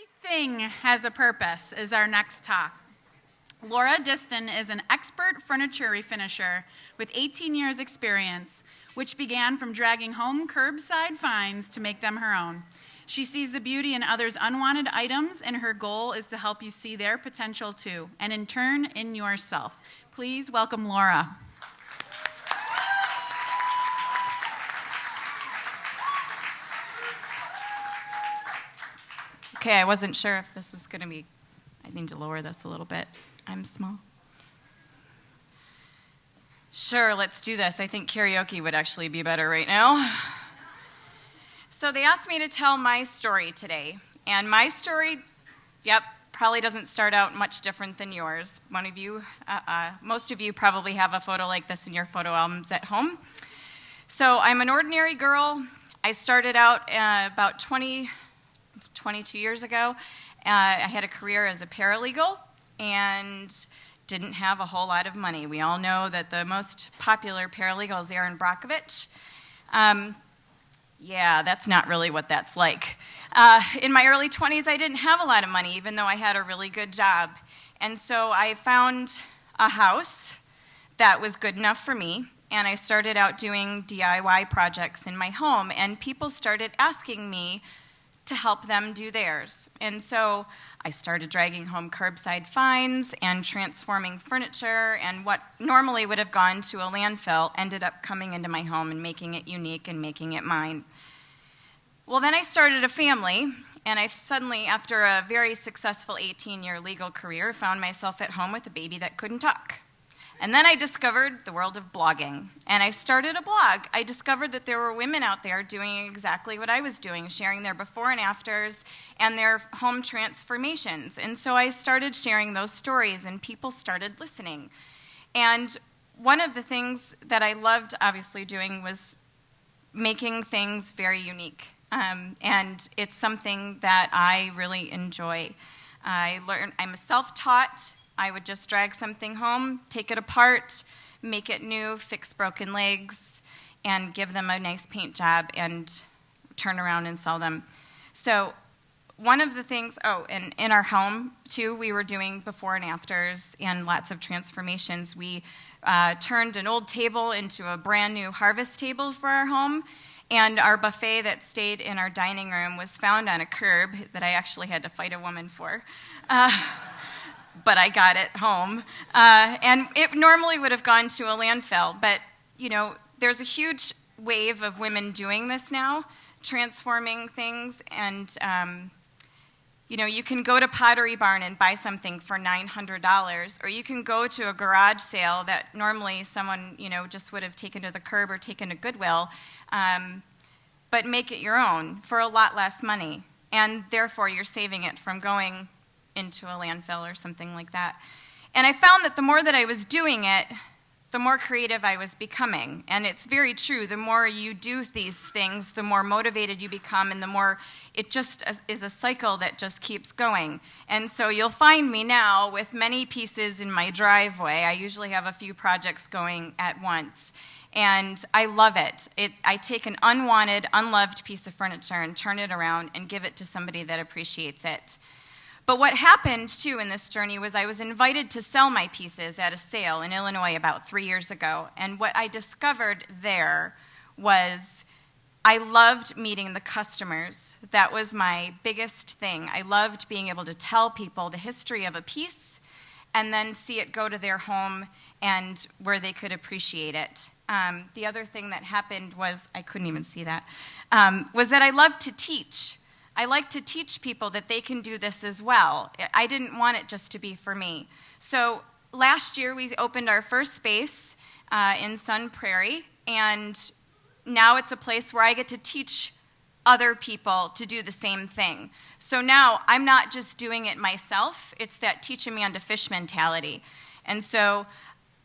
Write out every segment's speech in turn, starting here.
Everything has a purpose is our next talk. Laura Disten is an expert furniture refinisher with 18 years experience, which began from dragging home curbside finds to make them her own. She sees the beauty in others' unwanted items, and her goal is to help you see their potential too, and in turn, in yourself. Please welcome Laura. Okay, I wasn't sure if this was going to be, I need to lower this a little bit. I'm small. Sure, let's do this. I think karaoke would actually be better right now. So they asked me to tell my story today. And my story, probably doesn't start out much different than yours. Most of you probably have a photo like this in your photo albums at home. So I'm an ordinary girl. I started out about 22 years ago. I had a career as a paralegal and didn't have a whole lot of money. We all know that the most popular paralegal is Aaron Brockovich. That's not really what that's like. In my early 20s, I didn't have a lot of money, even though I had a really good job. And so I found a house that was good enough for me, and I started out doing DIY projects in my home, and people started asking me to help them do theirs. And so I started dragging home curbside finds and transforming furniture, and what normally would have gone to a landfill ended up coming into my home and making it unique and making it mine. Well, then I started a family, and I suddenly, after a very successful 18-year legal career, found myself at home with a baby that couldn't talk. And then I discovered the world of blogging, and I started a blog. I discovered that there were women out there doing exactly what I was doing, sharing their before and afters and their home transformations. And so I started sharing those stories, and people started listening. And one of the things that I loved, obviously, doing was making things very unique. And it's something that I really enjoy. I'm a self-taught. I would just drag something home, take it apart, make it new, fix broken legs, and give them a nice paint job and turn around and sell them. So one of the things, and in our home, too, we were doing before and afters and lots of transformations. We turned an old table into a brand new harvest table for our home, and our buffet that stayed in our dining room was found on a curb that I actually had to fight a woman for. But I got it home. And it normally would have gone to a landfill, but, there's a huge wave of women doing this now, transforming things, and, you can go to Pottery Barn and buy something for $900, or you can go to a garage sale that normally someone, just would have taken to the curb or taken to Goodwill, but make it your own for a lot less money, and therefore you're saving it from going into a landfill or something like that. And I found that the more that I was doing it, the more creative I was becoming. And it's very true. The more you do these things, the more motivated you become, and the more it just is a cycle that just keeps going. And so you'll find me now with many pieces in my driveway. I usually have a few projects going at once. And I love it. I take an unwanted, unloved piece of furniture and turn it around and give it to somebody that appreciates it. But what happened, too, in this journey was I was invited to sell my pieces at a sale in Illinois about 3 years ago. And what I discovered there was I loved meeting the customers. That was my biggest thing. I loved being able to tell people the history of a piece and then see it go to their home and where they could appreciate it. The other thing that happened was, I couldn't even see that, was that I loved to teach. I like to teach people that they can do this as well. I didn't want it just to be for me. So last year we opened our first space in Sun Prairie, and now it's a place where I get to teach other people to do the same thing. So now I'm not just doing it myself, it's that teaching me on to fish mentality. And so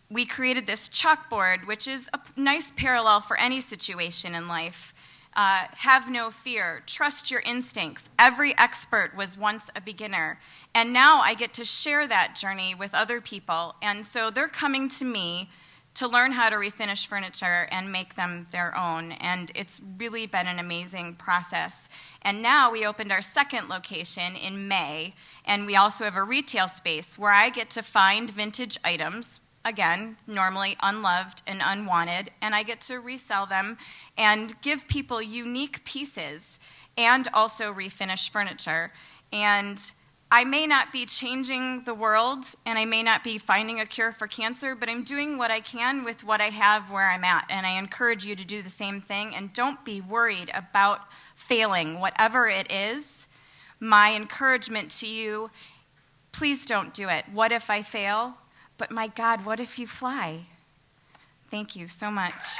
we created this chalkboard, which is a nice parallel for any situation in life. Have no fear, trust your instincts. Every expert was once a beginner. And now I get to share that journey with other people. And so they're coming to me to learn how to refinish furniture and make them their own. And it's really been an amazing process. And now we opened our second location in May, and we also have a retail space where I get to find vintage items, again, normally unloved and unwanted, and I get to resell them and give people unique pieces and also refinish furniture. And I may not be changing the world, and I may not be finding a cure for cancer, but I'm doing what I can with what I have where I'm at. And I encourage you to do the same thing, and don't be worried about failing, whatever it is. My encouragement to you, please don't do it. What if I fail? But my God, what if you fly? Thank you so much.